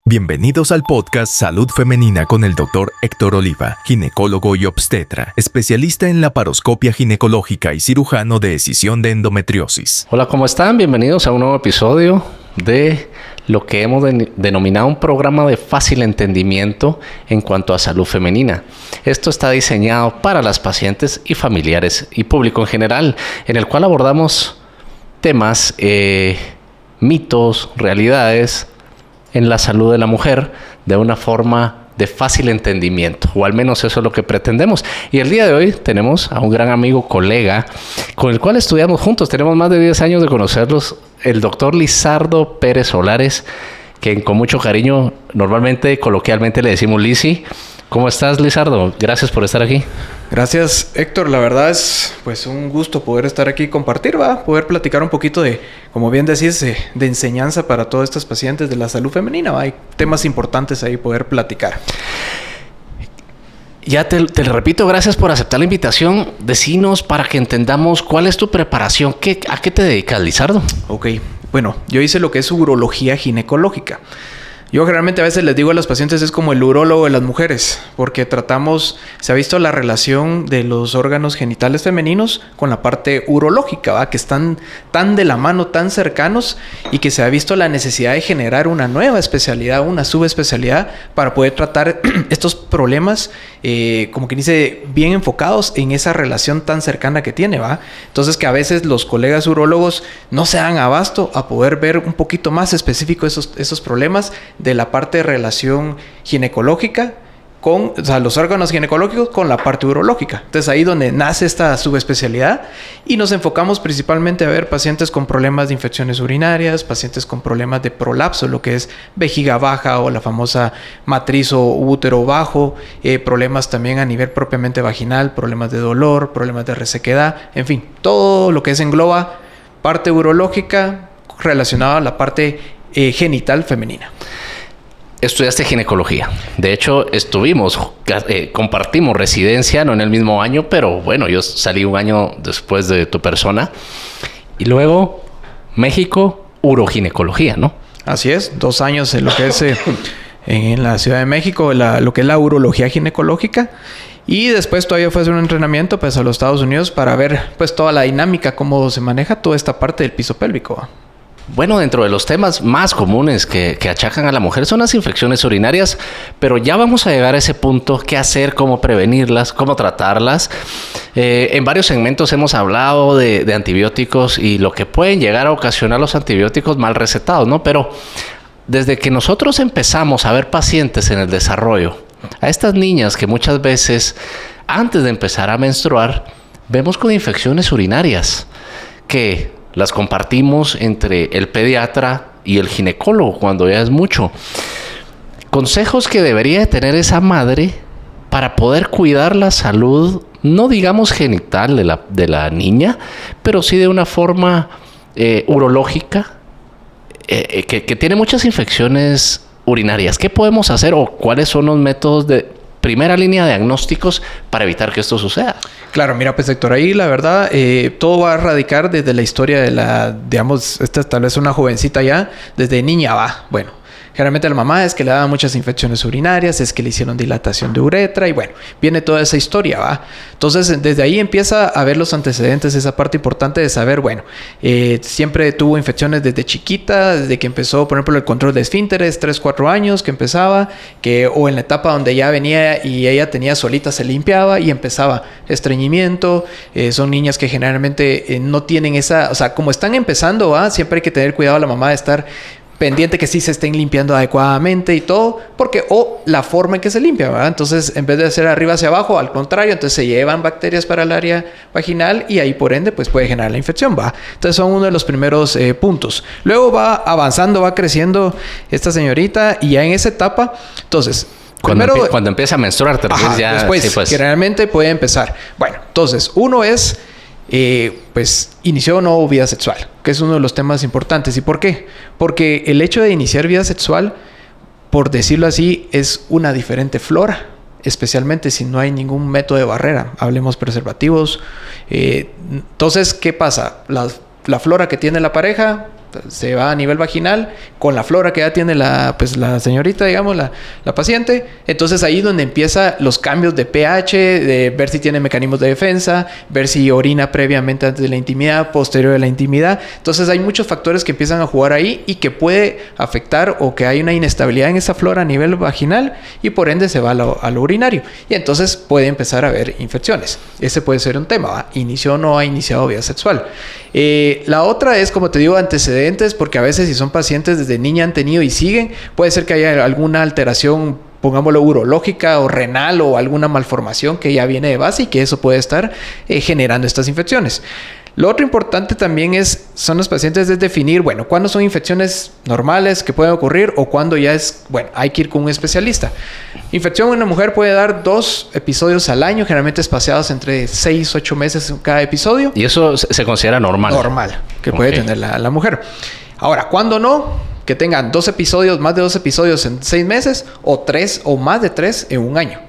Bienvenidos al podcast Salud Femenina con el Dr. Héctor Oliva, ginecólogo y obstetra, especialista en laparoscopia ginecológica y cirujano de escisión de endometriosis. Hola, ¿cómo están? Bienvenidos a un nuevo episodio de lo que hemos denominado un programa de fácil entendimiento en cuanto a salud femenina. Esto está diseñado para las pacientes y familiares y público en general, en el cual abordamos temas, mitos, realidades en la salud de la mujer de una forma de fácil entendimiento, o al menos eso es lo que pretendemos. Y el día de hoy tenemos a un gran amigo, colega, con el cual estudiamos juntos, tenemos más de 10 años de conocerlos, el doctor Lizardo Pérez Solares, que con mucho cariño, normalmente, coloquialmente le decimos Lisi. ¿Cómo estás, Lizardo? Gracias por estar aquí. Gracias, Héctor. La verdad es pues un gusto poder estar aquí y compartir, poder platicar un poquito de, como bien decís, de enseñanza para todas estas pacientes de la salud femenina. Hay temas importantes ahí poder platicar. Ya te repito, gracias por aceptar la invitación. Decinos para que entendamos cuál es tu preparación. ¿A qué te dedicas, Lizardo? Ok, bueno, yo hice lo que es urología ginecológica. Yo generalmente a veces les digo a los pacientes es como el urólogo de las mujeres, porque se ha visto la relación de los órganos genitales femeninos con la parte urológica, que están tan de la mano, tan cercanos, y que se ha visto la necesidad de generar una nueva especialidad, una subespecialidad para poder tratar estos problemas, como que dice, bien enfocados en esa relación tan cercana que tiene, Entonces que a veces los colegas urólogos no se dan abasto a poder ver un poquito más específico esos problemas de la parte de relación ginecológica con, los órganos ginecológicos con la parte urológica. Entonces ahí donde nace esta subespecialidad y nos enfocamos principalmente a ver pacientes con problemas de infecciones urinarias, pacientes con problemas de prolapso, lo que es vejiga baja o la famosa matriz o útero bajo, problemas también a nivel propiamente vaginal, problemas de dolor, problemas de resequedad, en fin, todo lo que engloba parte urológica relacionada a la parte genital femenina. Estudiaste ginecología. De hecho, compartimos residencia, no en el mismo año, pero bueno, yo salí un año después de tu persona. Y luego, México, uroginecología, ¿no? Así es, 2 años en lo que es en la Ciudad de México, lo que es la urología ginecológica. Y después todavía fue a hacer un entrenamiento pues a los Estados Unidos para ver pues toda la dinámica, cómo se maneja toda esta parte del piso pélvico. Bueno, dentro de los temas más comunes que achacan a la mujer son las infecciones urinarias, pero ya vamos a llegar a ese punto, qué hacer, cómo prevenirlas, cómo tratarlas. En varios segmentos hemos hablado de antibióticos y lo que pueden llegar a ocasionar los antibióticos mal recetados, ¿no? Pero desde que nosotros empezamos a ver pacientes en el desarrollo, a estas niñas que muchas veces antes de empezar a menstruar, vemos con infecciones urinarias que las compartimos entre el pediatra y el ginecólogo cuando ya es mucho. Consejos que debería tener esa madre para poder cuidar la salud, no digamos genital de la niña, pero sí de una forma urológica, que tiene muchas infecciones urinarias. ¿Qué podemos hacer o cuáles son los métodos de primera línea de diagnósticos para evitar que esto suceda? Claro, mira, pues Héctor, ahí la verdad, todo va a radicar desde la historia de digamos, esta tal vez una jovencita ya, desde niña bueno. Generalmente la mamá es que le daban muchas infecciones urinarias, es que le hicieron dilatación de uretra y bueno, viene toda esa historia, Entonces, desde ahí empieza a ver los antecedentes, esa parte importante de saber, siempre tuvo infecciones desde chiquita, desde que empezó, por ejemplo, el control de esfínteres, 3, 4 años que empezaba, o en la etapa donde ya venía y ella tenía solita, se limpiaba y empezaba estreñimiento. Son niñas que generalmente no tienen como están empezando, siempre hay que tener cuidado a la mamá de estar pendiente que sí se estén limpiando adecuadamente y todo, porque la forma en que se limpia, ¿verdad? Entonces, en vez de hacer arriba hacia abajo, al contrario, entonces se llevan bacterias para el área vaginal y ahí por ende pues puede generar la infección, Entonces son uno de los primeros puntos. Luego va avanzando, va creciendo esta señorita y ya en esa etapa, entonces cuando empieza a menstruar, ya después, sí, pues. Que realmente puede empezar. Bueno, entonces uno es pues inició o no vida sexual, que es uno de los temas importantes. ¿Y por qué? Porque el hecho de iniciar vida sexual, por decirlo así, es una diferente flora, especialmente si no hay ningún método de barrera. Hablemos preservativos. Entonces, ¿qué pasa? La flora que tiene la pareja Se va a nivel vaginal con la flora que ya tiene la señorita, digamos, la paciente. Entonces ahí es donde empiezan los cambios de pH, de ver si tiene mecanismos de defensa, ver si orina previamente antes de la intimidad, posterior de la intimidad. Entonces hay muchos factores que empiezan a jugar ahí y que puede afectar o que hay una inestabilidad en esa flora a nivel vaginal y por ende se va a lo urinario. Y entonces puede empezar a haber infecciones. Ese puede ser un tema, ¿va? Inició o no ha iniciado vida sexual. La otra es, como te digo, antecedentes, porque a veces si son pacientes desde niña han tenido y siguen, puede ser que haya alguna alteración, pongámoslo urológica o renal o alguna malformación que ya viene de base y que eso puede estar generando estas infecciones. Lo otro importante también son los pacientes de definir, bueno, cuándo son infecciones normales que pueden ocurrir o cuándo ya hay que ir con un especialista. Infección en una mujer puede dar 2 episodios al año, generalmente espaciados entre 6 a 8 meses cada episodio. ¿Y eso se considera normal? Normal, que puede tener la mujer. Ahora, ¿cuándo no? Que tengan 2 episodios, más de 2 episodios en 6 meses o 3 o más de 3 en un año.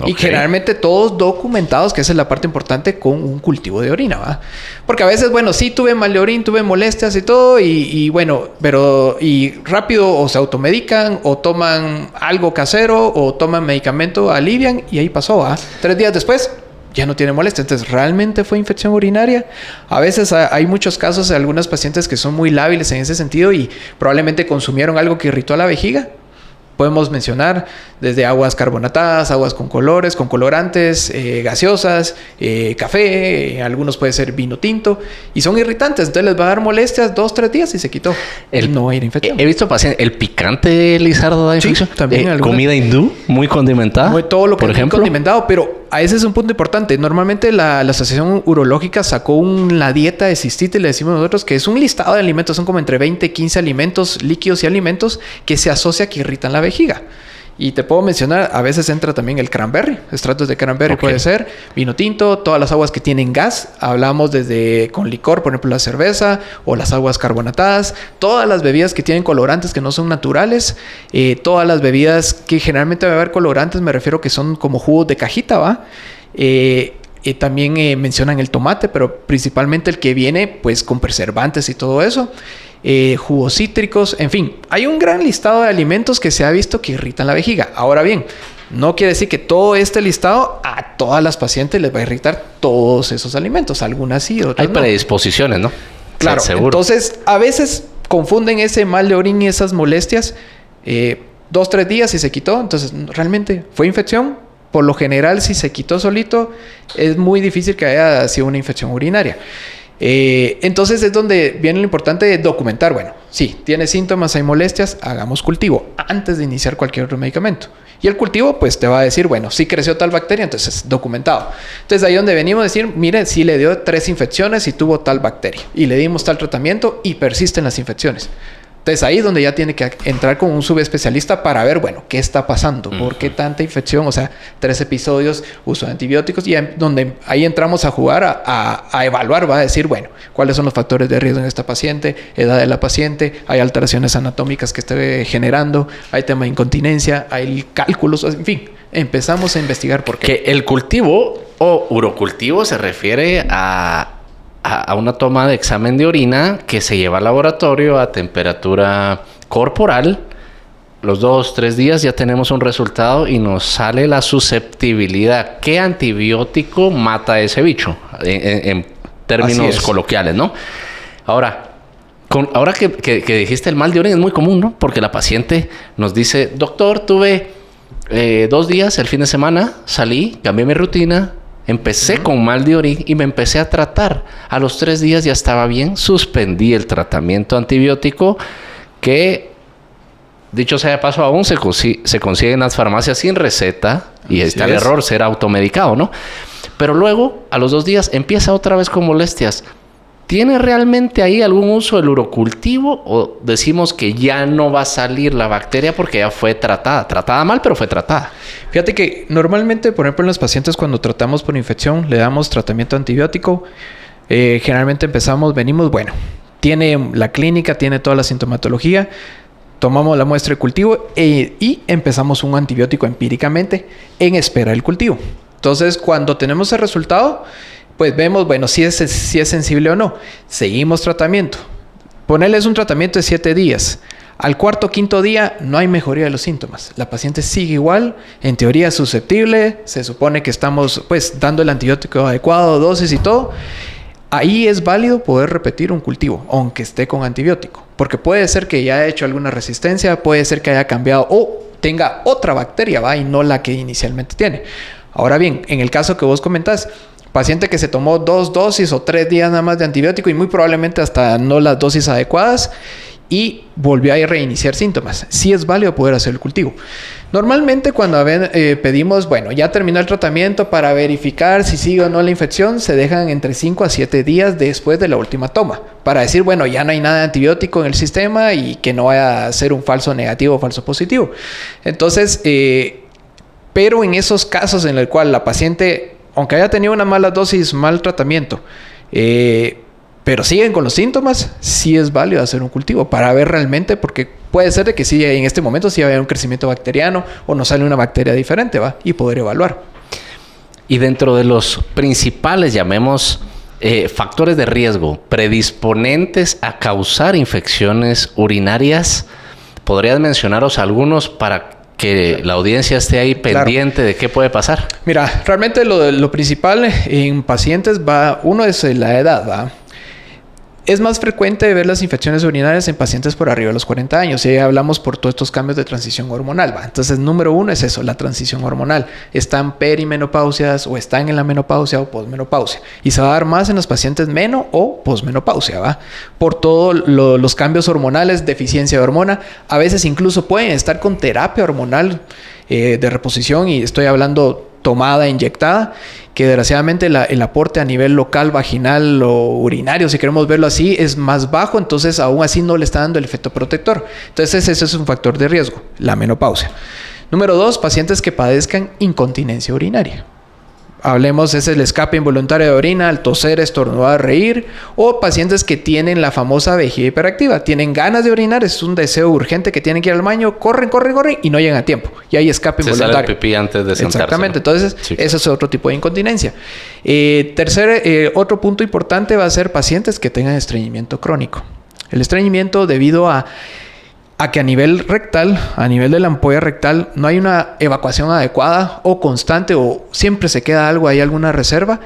Y generalmente todos documentados, que esa es la parte importante, con un cultivo de orina, ¿va? Porque a veces, bueno, sí tuve mal de orina, tuve molestias y todo, y bueno, pero rápido o se automedican, o toman algo casero, o toman medicamento, alivian, y ahí pasó, ¿va? 3 días después, ya no tiene molestia. Entonces, ¿realmente fue infección urinaria? A veces hay muchos casos de algunas pacientes que son muy lábiles en ese sentido y probablemente consumieron algo que irritó a la vejiga. Podemos mencionar desde aguas carbonatadas, aguas con colores, con colorantes, gaseosas, café, algunos puede ser vino tinto, y son irritantes. Entonces les va a dar molestias 2-3 días y se quitó. No era infección. He visto pacientes, el picante, Lizardo, da infección. Sí, también. Comida hindú, muy condimentada. Todo lo que es muy condimentado, pero a ese es un punto importante. Normalmente la Asociación Urológica sacó la dieta de cistite, le decimos nosotros, que es un listado de alimentos, son como entre 20 y 15 alimentos, líquidos y alimentos, que se asocia que irritan la vejiga. Y te puedo mencionar, a veces entra también el cranberry, extractos de cranberry puede ser, vino tinto, todas las aguas que tienen gas, hablamos desde con licor, por ejemplo la cerveza o las aguas carbonatadas, todas las bebidas que tienen colorantes que no son naturales, todas las bebidas que generalmente va a haber colorantes, me refiero que son como jugos de cajita, ¿va? También mencionan el tomate, pero principalmente el que viene pues con preservantes y todo eso. Jugos cítricos, en fin, hay un gran listado de alimentos que se ha visto que irritan la vejiga. Ahora bien, no quiere decir que todo este listado a todas las pacientes les va a irritar todos esos alimentos, algunas sí, otras hay no. Predisposiciones, ¿no? Claro, seguro. Entonces a veces confunden ese mal de orina y esas molestias 2-3 días y se quitó, entonces realmente fue infección. Por lo general, si se quitó solito, es muy difícil que haya sido una infección urinaria. Entonces es donde viene lo importante de documentar. Bueno, sí, tiene síntomas, hay molestias, hagamos cultivo antes de iniciar cualquier otro medicamento. Y el cultivo pues te va a decir, bueno, sí creció tal bacteria, entonces documentado. Entonces ahí donde venimos a decir, mire, sí le dio 3 infecciones y tuvo tal bacteria. Y le dimos tal tratamiento y persisten las infecciones. Entonces ahí es donde ya tiene que entrar con un subespecialista para ver, bueno, qué está pasando, por qué tanta infección, o sea, 3 episodios, uso de antibióticos, y donde ahí entramos a jugar, a evaluar, va a decir, bueno, cuáles son los factores de riesgo en esta paciente, edad de la paciente, hay alteraciones anatómicas que esté generando, hay tema de incontinencia, hay cálculos, en fin, empezamos a investigar por qué. Que el cultivo o urocultivo se refiere a una toma de examen de orina que se lleva al laboratorio a temperatura corporal. Los 2-3 días ya tenemos un resultado y nos sale la susceptibilidad. ¿Qué antibiótico mata a ese bicho? En términos coloquiales, ¿no? Ahora que dijiste el mal de orina es muy común, ¿no? Porque la paciente nos dice, doctor, tuve 2 días el fin de semana, salí, cambié mi rutina, empecé con mal de orina y me empecé a tratar. A los 3 días ya estaba bien. Suspendí el tratamiento antibiótico que, dicho sea de paso, aún se consigue en las farmacias sin receta. Y está el error, ser automedicado, ¿no? Pero luego, a los 2 días, empieza otra vez con molestias. ¿Tiene realmente ahí algún uso el urocultivo? ¿O decimos que ya no va a salir la bacteria porque ya fue tratada? Tratada mal, pero fue tratada. Fíjate que normalmente, por ejemplo, en los pacientes cuando tratamos por infección, le damos tratamiento antibiótico. Generalmente venimos, bueno, tiene la clínica, tiene toda la sintomatología. Tomamos la muestra de cultivo y empezamos un antibiótico empíricamente en espera del cultivo. Entonces, cuando tenemos el resultado, pues vemos, bueno, si es sensible o no. Seguimos tratamiento. Ponerles un tratamiento de 7 días. Al cuarto o quinto día no hay mejoría de los síntomas. La paciente sigue igual, en teoría es susceptible, se supone que estamos pues dando el antibiótico adecuado, dosis y todo. Ahí es válido poder repetir un cultivo, aunque esté con antibiótico. Porque puede ser que ya haya hecho alguna resistencia, puede ser que haya cambiado o tenga otra bacteria, ¿va? Y no la que inicialmente tiene. Ahora bien, en el caso que vos comentás, paciente que se tomó 2 dosis o 3 días nada más de antibiótico y muy probablemente hasta no las dosis adecuadas y volvió a reiniciar síntomas. Sí es válido poder hacer el cultivo. Normalmente cuando pedimos, bueno, ya terminó el tratamiento para verificar si sigue o no la infección, se dejan entre 5 a 7 días después de la última toma para decir, bueno, ya no hay nada de antibiótico en el sistema y que no vaya a ser un falso negativo o falso positivo. Entonces, pero en esos casos en el cual la paciente, aunque haya tenido una mala dosis, mal tratamiento, pero siguen con los síntomas, sí es válido hacer un cultivo para ver realmente, porque puede ser de que sí, en este momento sí haya un crecimiento bacteriano o nos sale una bacteria diferente, ¿va? Y poder evaluar. Y dentro de los principales, llamemos, factores de riesgo predisponentes a causar infecciones urinarias, ¿podrías mencionaros algunos para que la audiencia esté ahí pendiente de qué puede pasar? Mira, realmente lo principal en pacientes uno es la edad, ¿va? Es más frecuente ver las infecciones urinarias en pacientes por arriba de los 40 años. Y ahí hablamos por todos estos cambios de transición hormonal, ¿va? Entonces, número 1 es eso, la transición hormonal. Están perimenopausias o están en la menopausia o posmenopausia. Y se va a dar más en los pacientes meno o posmenopausia, ¿va? Por todos los cambios hormonales, deficiencia de hormona. A veces incluso pueden estar con terapia hormonal de reposición, y estoy hablando tomada, inyectada, que desgraciadamente el aporte a nivel local, vaginal o urinario, si queremos verlo así, es más bajo, entonces aún así no le está dando el efecto protector. Entonces ese es un factor de riesgo, la menopausia. Número 2, pacientes que padezcan incontinencia urinaria. Hablemos, es el escape involuntario de orina, al toser, estornudar, reír, o pacientes que tienen la famosa vejiga hiperactiva, tienen ganas de orinar, es un deseo urgente que tienen que ir al baño, corren y no llegan a tiempo, y hay escape involuntario. Se sale el pipí antes de sentarse. Exactamente, ¿no? Entonces sí, eso es otro tipo de incontinencia. Otro punto importante va a ser pacientes que tengan estreñimiento crónico. El estreñimiento debido a que a nivel rectal, a nivel de la ampolla rectal, no hay una evacuación adecuada o constante, o siempre se queda algo, hay alguna reserva,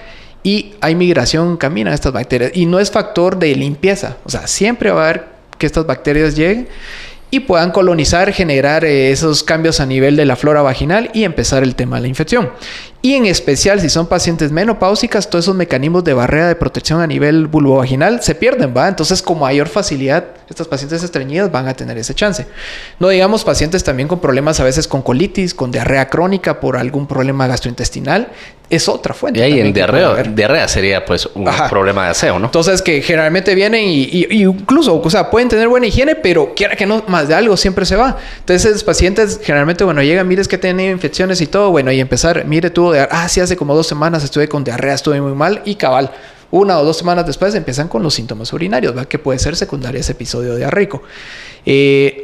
y hay migración, caminan estas bacterias. Y no es factor de limpieza, o sea, siempre va a haber que estas bacterias lleguen y puedan colonizar, generar esos cambios a nivel de la flora vaginal y empezar el tema de la infección. Y en especial si son pacientes menopáusicas, todos esos mecanismos de barrera de protección a nivel vulvovaginal se pierden, ¿va? Entonces con mayor facilidad estas pacientes estreñidas van a tener ese chance. No digamos pacientes también con problemas a veces con colitis, con diarrea crónica por algún problema gastrointestinal, es otra fuente. Y ahí en diarrea sería pues un problema de aseo, ¿no? Entonces que generalmente vienen y incluso, o sea, pueden tener buena higiene, pero quiera que no, más de algo siempre se va. Entonces los pacientes generalmente, bueno, llegan, mire, es que tienen infecciones y todo, bueno, y empezar, mire, tuvo sí, hace como 2 semanas estuve con diarrea, estuve muy mal, y cabal, 1 o 2 semanas después empiezan con los síntomas urinarios, ¿verdad? Que puede ser secundario a ese episodio diarreico.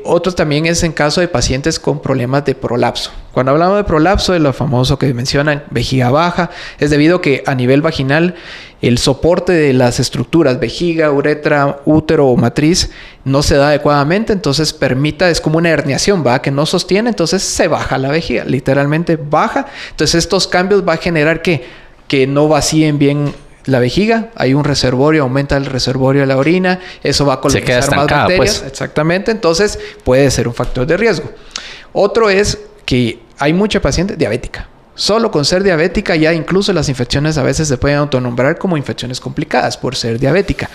Otro también es en caso de pacientes con problemas de prolapso. Cuando hablamos de prolapso, de lo famoso que mencionan, vejiga baja, es debido a que a nivel vaginal el soporte de las estructuras, vejiga, uretra, útero o matriz, no se da adecuadamente, entonces es como una herniación, ¿va? Que no sostiene, entonces se baja la vejiga, literalmente baja. Entonces estos cambios va a generar que no vacíen bien la vejiga, hay un reservorio, aumenta el reservorio de la orina, eso va a colonizar más bacterias. Pues. Exactamente, entonces puede ser un factor de riesgo. Otro es que hay mucha paciente diabética. Solo con ser diabética ya incluso las infecciones a veces se pueden autonombrar como infecciones complicadas por ser diabética.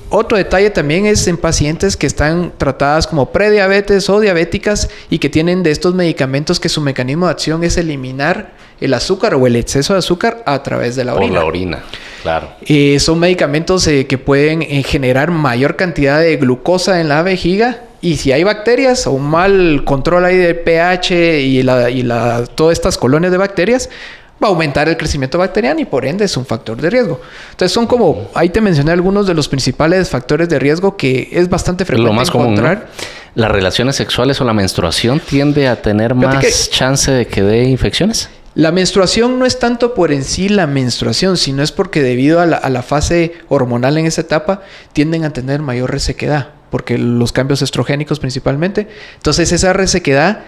Otro detalle también es en pacientes que están tratadas como prediabetes o diabéticas y que tienen de estos medicamentos que su mecanismo de acción es eliminar el azúcar o el exceso de azúcar a través de la orina. Por la orina, claro. Son medicamentos que pueden generar mayor cantidad de glucosa en la vejiga, y si hay bacterias o un mal control ahí del pH y todas estas colonias de bacterias, va a aumentar el crecimiento bacteriano y por ende es un factor de riesgo. Entonces son como, ahí te mencioné algunos de los principales factores de riesgo que es bastante frecuente lo más encontrar. Común, ¿no? ¿Las relaciones sexuales o la menstruación tiende a tener más chance de que dé infecciones? La menstruación no es tanto por en sí la menstruación, sino es porque debido a la fase hormonal en esa etapa tienden a tener mayor resequedad, porque los cambios estrogénicos principalmente. Entonces esa resequedad,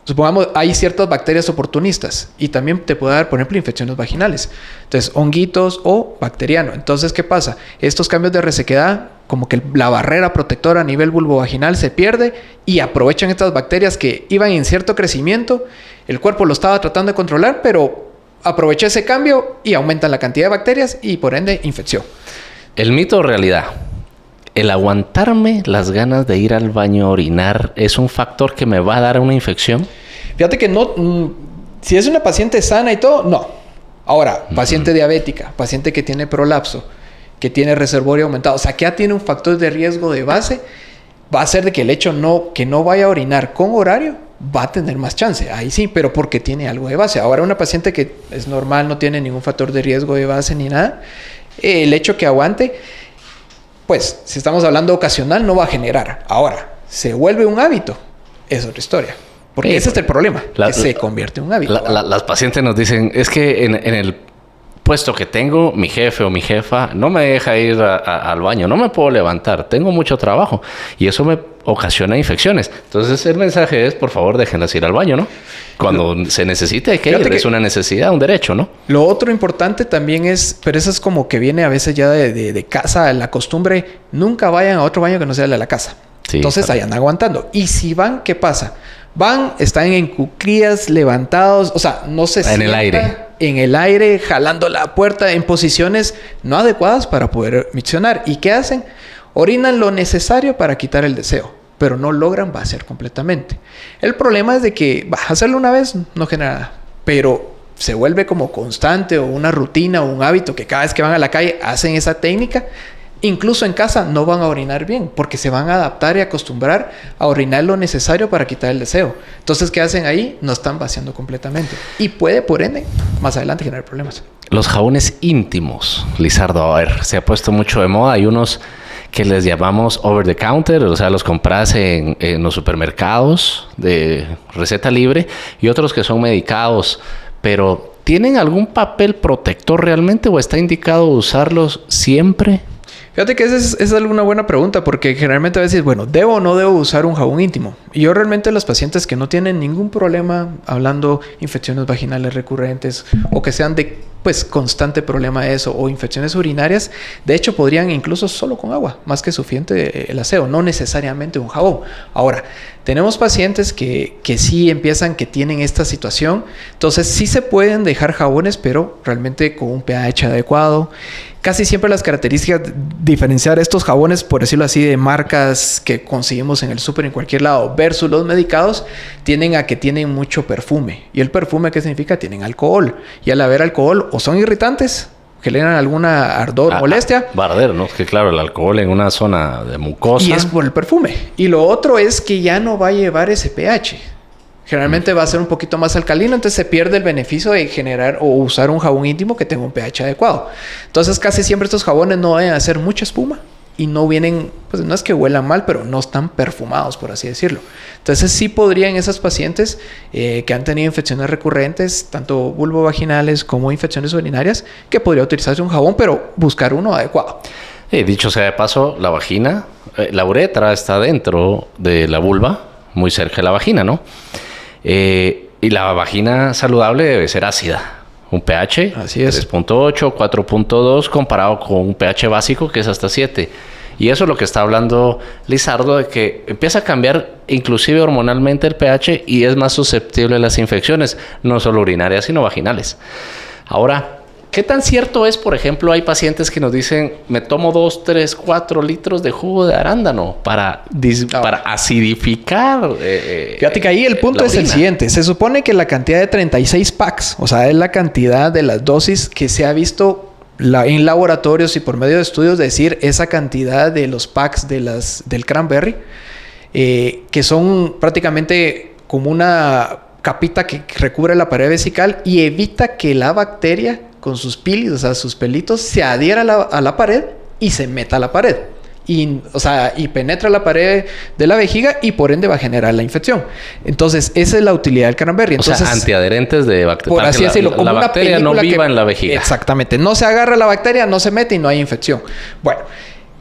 supongamos, hay ciertas bacterias oportunistas y también te puede dar, por ejemplo, infecciones vaginales. Entonces, honguitos o bacteriano. Entonces, ¿qué pasa? Estos cambios de resequedad, como que la barrera protectora a nivel vulvovaginal se pierde y aprovechan estas bacterias que iban en cierto crecimiento. El cuerpo lo estaba tratando de controlar, pero aprovechó ese cambio y aumentan la cantidad de bacterias y por ende infección. El mito o realidad. ¿El aguantarme las ganas de ir al baño a orinar es un factor que me va a dar una infección? Fíjate que no, si es una paciente sana y todo, no. Ahora, paciente diabética, paciente que tiene prolapso, que tiene reservorio aumentado, o sea, que ya tiene un factor de riesgo de base, va a ser de que el hecho que no vaya a orinar con horario va a tener más chance. Ahí sí, pero porque tiene algo de base. Ahora, una paciente que es normal, no tiene ningún factor de riesgo de base ni nada, el hecho que aguante, pues, si estamos hablando ocasional, no va a generar. Ahora, se vuelve un hábito, es otra historia. Porque ese es el problema, que se convierte en un hábito. Las pacientes nos dicen, es que en el puesto que tengo, mi jefe o mi jefa no me deja ir al baño, no me puedo levantar, tengo mucho trabajo y eso me ocasiona infecciones. Entonces el mensaje es, por favor, déjenlas ir al baño, ¿no? Cuando se necesite hay que ir, es una necesidad, un derecho, ¿no? Lo otro importante también es, pero eso es como que viene a veces ya de casa, la costumbre, nunca vayan a otro baño que no sea el de la casa. Sí, entonces ahí andan aguantando. Y si van, ¿qué pasa? Van, están en cuclillas, levantados, o sea, no se sientan en el aire, jalando la puerta en posiciones no adecuadas para poder miccionar. ¿Y qué hacen? Orinan lo necesario para quitar el deseo, pero no logran vaciar completamente. El problema es de que hacerlo una vez no genera nada, pero se vuelve como constante o una rutina o un hábito que cada vez que van a la calle hacen esa técnica. Incluso en casa no van a orinar bien porque se van a adaptar y acostumbrar a orinar lo necesario para quitar el deseo. Entonces, ¿qué hacen ahí? No están vaciando completamente. Y puede, por ende, más adelante generar problemas. Los jabones íntimos, Lizardo, a ver, se ha puesto mucho de moda. Hay unos que les llamamos over the counter, o sea, los compras en los supermercados de receta libre, y otros que son medicados, pero ¿tienen algún papel protector realmente o está indicado usarlos siempre? Fíjate que esa es una buena pregunta porque generalmente a veces, bueno, ¿debo o no debo usar un jabón íntimo? Y yo realmente los pacientes que no tienen ningún problema hablando infecciones vaginales recurrentes o que sean de pues constante problema de eso o infecciones urinarias, de hecho podrían incluso solo con agua, más que suficiente el aseo, no necesariamente un jabón. Ahora, tenemos pacientes que sí empiezan, que tienen esta situación, entonces sí se pueden dejar jabones, pero realmente con un pH adecuado. Casi siempre las características diferenciar estos jabones, por decirlo así, de marcas que conseguimos en el súper en cualquier lado versus los medicados, tienden a que tienen mucho perfume. ¿Y el perfume qué significa? Tienen alcohol. Y al haber alcohol, o son irritantes, generan alguna ardor, molestia. Barder, ¿no? Es que claro, el alcohol en una zona de mucosa. Y es por el perfume. Y lo otro es que ya no va a llevar ese pH. Generalmente va a ser un poquito más alcalino, entonces se pierde el beneficio de generar o usar un jabón íntimo que tenga un pH adecuado. Entonces casi siempre estos jabones no deben hacer mucha espuma y no vienen, pues no es que huelan mal, pero no están perfumados, por así decirlo. Entonces sí podrían esas pacientes que han tenido infecciones recurrentes, tanto vulvovaginales como infecciones urinarias, que podría utilizarse un jabón, pero buscar uno adecuado. Dicho sea de paso, la vagina, la uretra está dentro de la vulva, muy cerca de la vagina, ¿no? Y la vagina saludable debe ser ácida. Un pH 3.8, 4.2 comparado con un pH básico que es hasta 7. Y eso es lo que está hablando Lizardo, de que empieza a cambiar inclusive hormonalmente el pH y es más susceptible a las infecciones, no solo urinarias, sino vaginales. Ahora, ¿qué tan cierto es, por ejemplo, hay pacientes que nos dicen, me tomo 2, 3, 4 litros de jugo de arándano para acidificar? Fíjate que ahí el punto es el siguiente. Se supone que la cantidad de 36 packs, o sea, es la cantidad de las dosis que se ha visto en laboratorios y por medio de estudios, decir esa cantidad de los packs del cranberry, que son prácticamente como una capita que recubre la pared vesical y evita que la bacteria con sus pilis, o sea, sus pelitos, se adhiera a la pared y se meta a la pared. y penetra la pared de la vejiga y por ende va a generar la infección. Entonces, esa es la utilidad del cranberry. Entonces, o sea, antiadherentes de bacterias. Por así decirlo, como la una bacteria no viva en la vejiga. Exactamente. No se agarra la bacteria, no se mete y no hay infección. Bueno,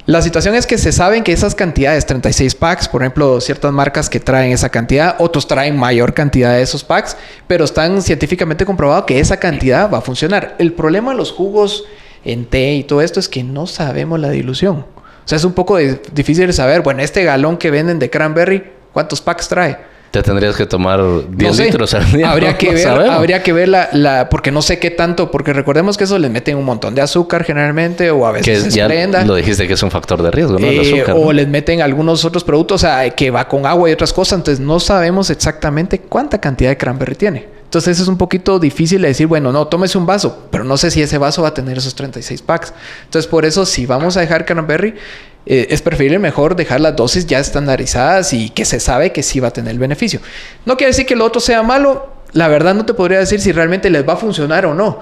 la situación es que se saben que esas cantidades, 36 packs, por ejemplo, ciertas marcas que traen esa cantidad, otros traen mayor cantidad de esos packs, pero están científicamente comprobado que esa cantidad va a funcionar. El problema de los jugos en té y todo esto es que no sabemos la dilución. O sea, es un poco difícil de saber, bueno, este galón que venden de cranberry, ¿cuántos packs trae? Te tendrías que tomar 10 no sé. litros al día. Habría que ver porque no sé qué tanto, porque recordemos que eso les meten un montón de azúcar generalmente, o a veces ya prenda. Lo dijiste que es un factor de riesgo, ¿no? El azúcar, o ¿no? les meten algunos otros productos, o sea, que va con agua y otras cosas, entonces no sabemos exactamente cuánta cantidad de cranberry tiene. Entonces es un poquito difícil de decir, bueno, no, tómese un vaso, pero no sé si ese vaso va a tener esos 36 packs. Entonces por eso, si vamos a dejar cranberry, es preferible mejor dejar las dosis ya estandarizadas y que se sabe que sí va a tener el beneficio. No quiere decir que lo otro sea malo. La verdad no te podría decir si realmente les va a funcionar o no.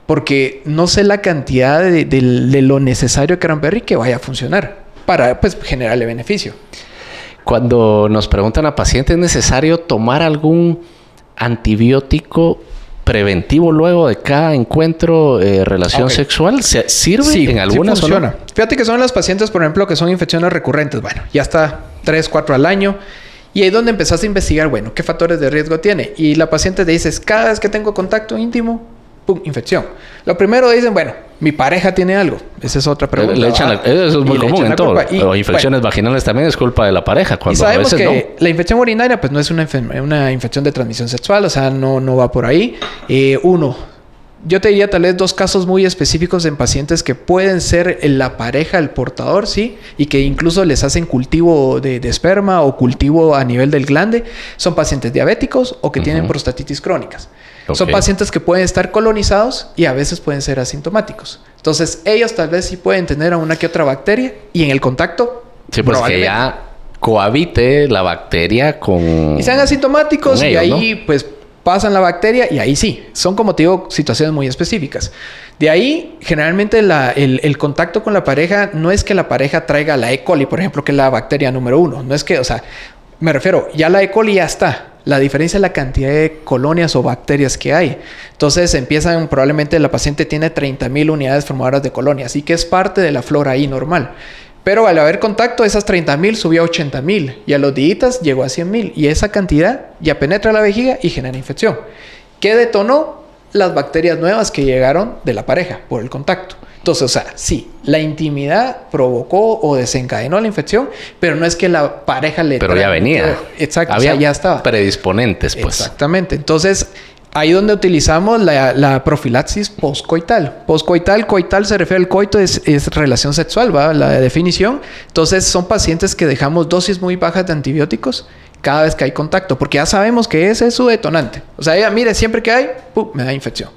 Porque no sé la cantidad de lo necesario de cranberry que vaya a funcionar para pues generarle beneficio. Cuando nos preguntan a pacientes, ¿es necesario tomar algún antibiótico preventivo luego de cada encuentro, relación sexual? ¿Sirve en algunas? Sí funciona. Fíjate que son las pacientes, por ejemplo, que son infecciones recurrentes. Bueno, ya está 3, 4 al año. Y ahí es donde empezás a investigar, bueno, ¿qué factores de riesgo tiene? Y la paciente te dice, cada vez que tengo contacto íntimo, ¡pum!, infección. Lo primero dicen, bueno, mi pareja tiene algo. Esa es otra pregunta. Eso es muy común en todo. O infecciones vaginales también es culpa de la pareja. Cuando y sabemos a veces que la infección urinaria pues no es una infección de transmisión sexual. O sea, no va por ahí. Yo te diría tal vez 2 casos muy específicos en pacientes que pueden ser la pareja, el portador, ¿sí? Y que incluso les hacen cultivo de esperma o cultivo a nivel del glande. Son pacientes diabéticos o que tienen prostatitis crónicas. Okay. Son pacientes que pueden estar colonizados y a veces pueden ser asintomáticos. Entonces, ellos tal vez sí pueden tener a una que otra bacteria y en el contacto... Sí, pues que ya cohabite la bacteria con... Y sean asintomáticos ellos, y ahí, ¿no? Pues... pasan la bacteria y ahí sí. Son, como te digo, situaciones muy específicas. De ahí, generalmente, el contacto con la pareja no es que la pareja traiga la E. coli, por ejemplo, que es la bacteria número 1. No es que, o sea, me refiero, ya la E. coli ya está. La diferencia es la cantidad de colonias o bacterias que hay. Entonces, probablemente la paciente tiene 30,000 unidades formadoras de colonias, así que es parte de la flora ahí normal. Pero al haber contacto, esas 30,000 subió a 80,000 y a los días llegó a 100,000. Y esa cantidad ya penetra la vejiga y genera infección. ¿Qué detonó? Las bacterias nuevas que llegaron de la pareja por el contacto. Entonces, o sea, sí, la intimidad provocó o desencadenó la infección, pero no es que la pareja le... Pero ya venía. Exacto, había, o sea, ya estaba. Predisponentes, pues. Exactamente. Entonces... ahí donde utilizamos la profilaxis postcoital. Coital se refiere al coito, es relación sexual, ¿va? La definición. Entonces, son pacientes que dejamos dosis muy bajas de antibióticos cada vez que hay contacto, porque ya sabemos que ese es su detonante. O sea, ella, mire, siempre que hay, ¡pum!, me da infección.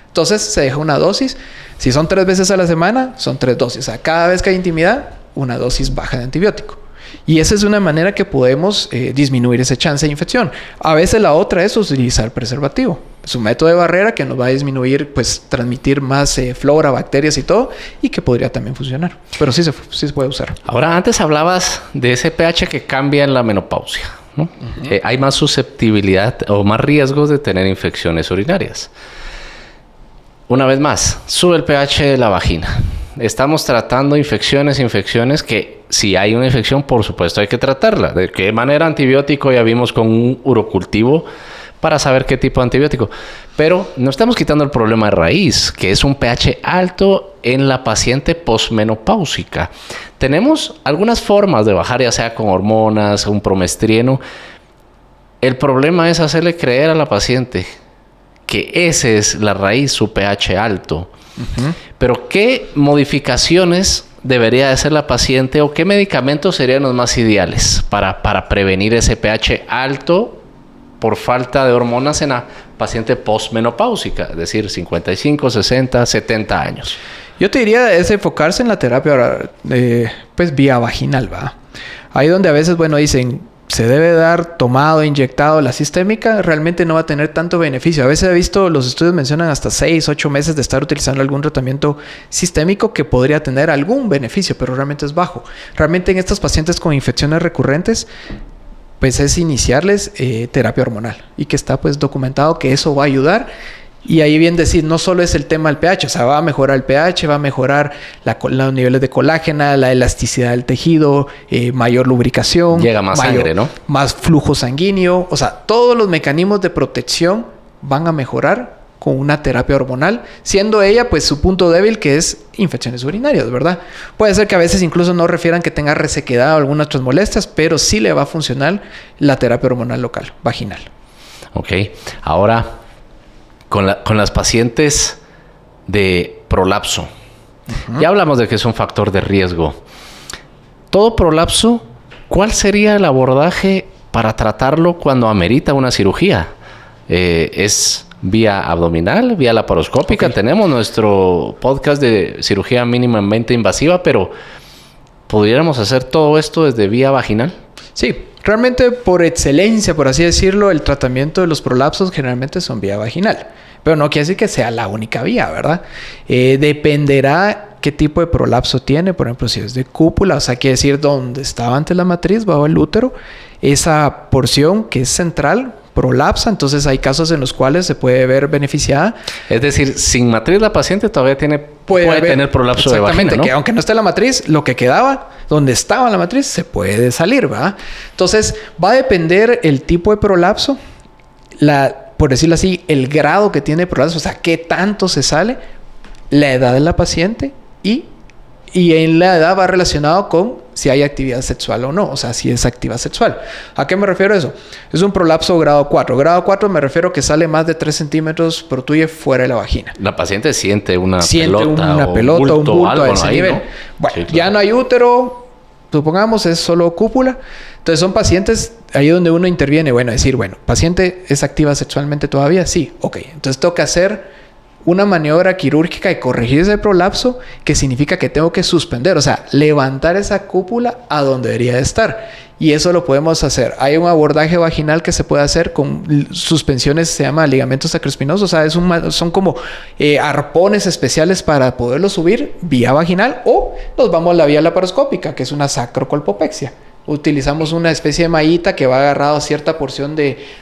Entonces, se deja una dosis. Si son 3 veces a la semana, son 3 dosis. O sea, cada vez que hay intimidad, una dosis baja de antibiótico. Y esa es una manera que podemos disminuir ese chance de infección. A veces la otra es utilizar preservativo. Es un método de barrera que nos va a disminuir, pues, transmitir más flora, bacterias y todo, y que podría también funcionar. Pero sí se puede usar. Ahora, antes hablabas de ese pH que cambia en la menopausia, ¿no? Hay más susceptibilidad o más riesgos de tener infecciones urinarias. Una vez más, sube el pH de la vagina. Estamos tratando infecciones que si hay una infección, por supuesto, hay que tratarla. ¿De qué manera? Antibiótico, ya vimos con un urocultivo para saber qué tipo de antibiótico. Pero no estamos quitando el problema de raíz, que es un pH alto en la paciente posmenopáusica. Tenemos algunas formas de bajar, ya sea con hormonas, un promestrieno. El problema es hacerle creer a la paciente que esa es la raíz, su pH alto. Pero ¿qué modificaciones debería hacer la paciente o qué medicamentos serían los más ideales para prevenir ese pH alto por falta de hormonas en la paciente postmenopáusica? Es decir, 55, 60, 70 años. Yo te diría es enfocarse en la terapia pues vía vaginal, ¿va? Ahí donde a veces, bueno, dicen... se debe dar tomado, inyectado la sistémica, realmente no va a tener tanto beneficio. A veces he visto, los estudios mencionan hasta 6, 8 meses de estar utilizando algún tratamiento sistémico que podría tener algún beneficio, pero realmente es bajo. Realmente en estos pacientes con infecciones recurrentes, pues es iniciarles terapia hormonal y que está pues documentado que eso va a ayudar. Y ahí bien decir, no solo es el tema del pH, o sea, va a mejorar el pH, va a mejorar los niveles de colágena, la elasticidad del tejido, mayor lubricación. Llega más sangre, ¿no? Más flujo sanguíneo. O sea, todos los mecanismos de protección van a mejorar con una terapia hormonal, siendo ella pues su punto débil, que es infecciones urinarias, ¿verdad? Puede ser que a veces incluso no refieran que tenga resequedad o algunas otras molestias, pero sí le va a funcionar la terapia hormonal local, vaginal. Ok, ahora con las pacientes de prolapso. Ya hablamos de que es un factor de riesgo. Todo prolapso, ¿cuál sería el abordaje para tratarlo cuando amerita una cirugía? ¿Es vía abdominal, vía laparoscópica? Okay. Tenemos nuestro podcast de cirugía mínimamente invasiva, pero ¿pudiéramos hacer todo esto desde vía vaginal? Sí. Realmente, por excelencia, por así decirlo, el tratamiento de los prolapsos generalmente son vía vaginal. Pero no quiere decir que sea la única vía, ¿verdad? Dependerá qué tipo de prolapso tiene. Por ejemplo, si es de cúpula, o sea, quiere decir donde estaba antes la matriz, bajo el útero, esa porción que es central prolapsa. Entonces, hay casos en los cuales se puede ver beneficiada. Es decir, sin matriz la paciente todavía puede tener prolapso de vagina, ¿no? Que aunque no esté la matriz, lo que quedaba, donde estaba la matriz, se puede salir, ¿verdad? Entonces, va a depender el tipo de prolapso, por decirlo así, el grado que tiene prolapso, o sea, qué tanto se sale, la edad de la paciente y en la edad va relacionado con si hay actividad sexual o no, o sea, si es actividad sexual. ¿A qué me refiero a eso? Es un prolapso grado 4. Grado 4 me refiero que sale más de 3 centímetros, protruye fuera de la vagina. La paciente siente una pelota, un bulto a ese nivel. ¿No? Bueno, sí, claro. Ya no hay útero, supongamos, es solo cúpula. Entonces son pacientes, ahí donde uno interviene, paciente es activa sexualmente todavía, sí, ok. Entonces tengo que hacer una maniobra quirúrgica y corregir ese prolapso, que significa que tengo que suspender, o sea, levantar esa cúpula a donde debería de estar. Y eso lo podemos hacer. Hay un abordaje vaginal que se puede hacer con suspensiones, se llama ligamentos sacroespinosos, o sea, son como arpones especiales para poderlo subir vía vaginal, o nos vamos a la vía laparoscópica, que es una sacrocolpopexia. Utilizamos una especie de mallita que va agarrado a cierta porción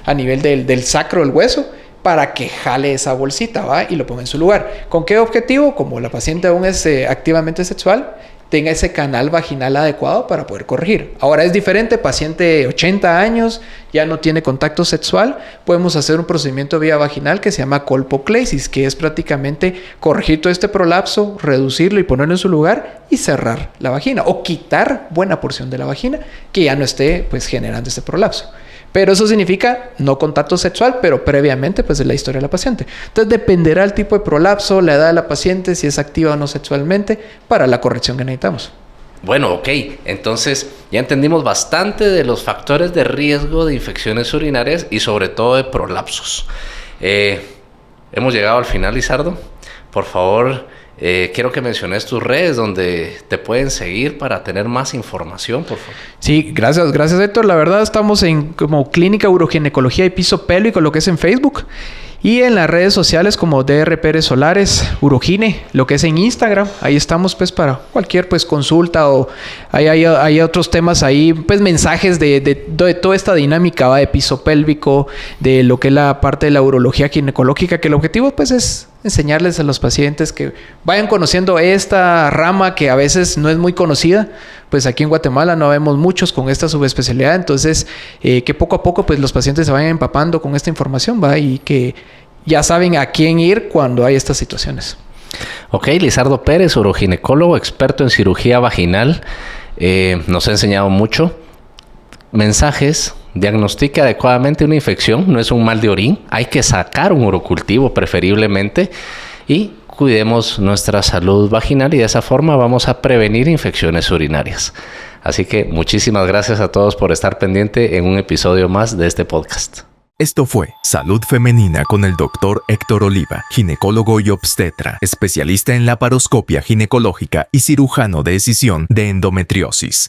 a nivel del sacro del hueso, para que jale esa bolsita, ¿va? Y lo ponga en su lugar. ¿Con qué objetivo? Como la paciente aún es activamente sexual, tenga ese canal vaginal adecuado para poder corregir. Ahora es diferente, paciente de 80 años, ya no tiene contacto sexual, podemos hacer un procedimiento vía vaginal que se llama colpoclesis, que es prácticamente corregir todo este prolapso, reducirlo y ponerlo en su lugar y cerrar la vagina, o quitar buena porción de la vagina que ya no esté pues generando este prolapso. Pero eso significa no contacto sexual, pero previamente pues de la historia de la paciente. Entonces dependerá el tipo de prolapso, la edad de la paciente, si es activa o no sexualmente, para la corrección que necesitamos. Bueno, ok. Entonces ya entendimos bastante de los factores de riesgo de infecciones urinarias y sobre todo de prolapsos. Hemos llegado al final, Lizardo. Por favor, quiero que menciones tus redes donde te pueden seguir para tener más información, por favor. Sí, gracias Héctor. La verdad estamos como Clínica Uroginecología y Piso Pélvico, lo que es en Facebook. Y en las redes sociales como DR Pérez Solares, Urogine, lo que es en Instagram. Ahí estamos pues para cualquier pues consulta o hay otros temas ahí, pues mensajes de toda esta dinámica, ¿va? De piso pélvico, de lo que es la parte de la urología ginecológica, que el objetivo pues es enseñarles a los pacientes que vayan conociendo esta rama que a veces no es muy conocida. Pues aquí en Guatemala no vemos muchos con esta subespecialidad, entonces que poco a poco pues los pacientes se vayan empapando con esta información, ¿va? Y que ya saben a quién ir cuando hay estas situaciones. Ok, Lizardo Pérez, uroginecólogo, experto en cirugía vaginal, nos ha enseñado mucho. Mensajes: diagnostique adecuadamente una infección, no es un mal de orín, hay que sacar un urocultivo preferiblemente y cuidemos nuestra salud vaginal y de esa forma vamos a prevenir infecciones urinarias. Así que muchísimas gracias a todos por estar pendiente en un episodio más de este podcast. Esto fue Salud Femenina con el Dr. Héctor Oliva, ginecólogo y obstetra, especialista en laparoscopia ginecológica y cirujano de decisión de endometriosis.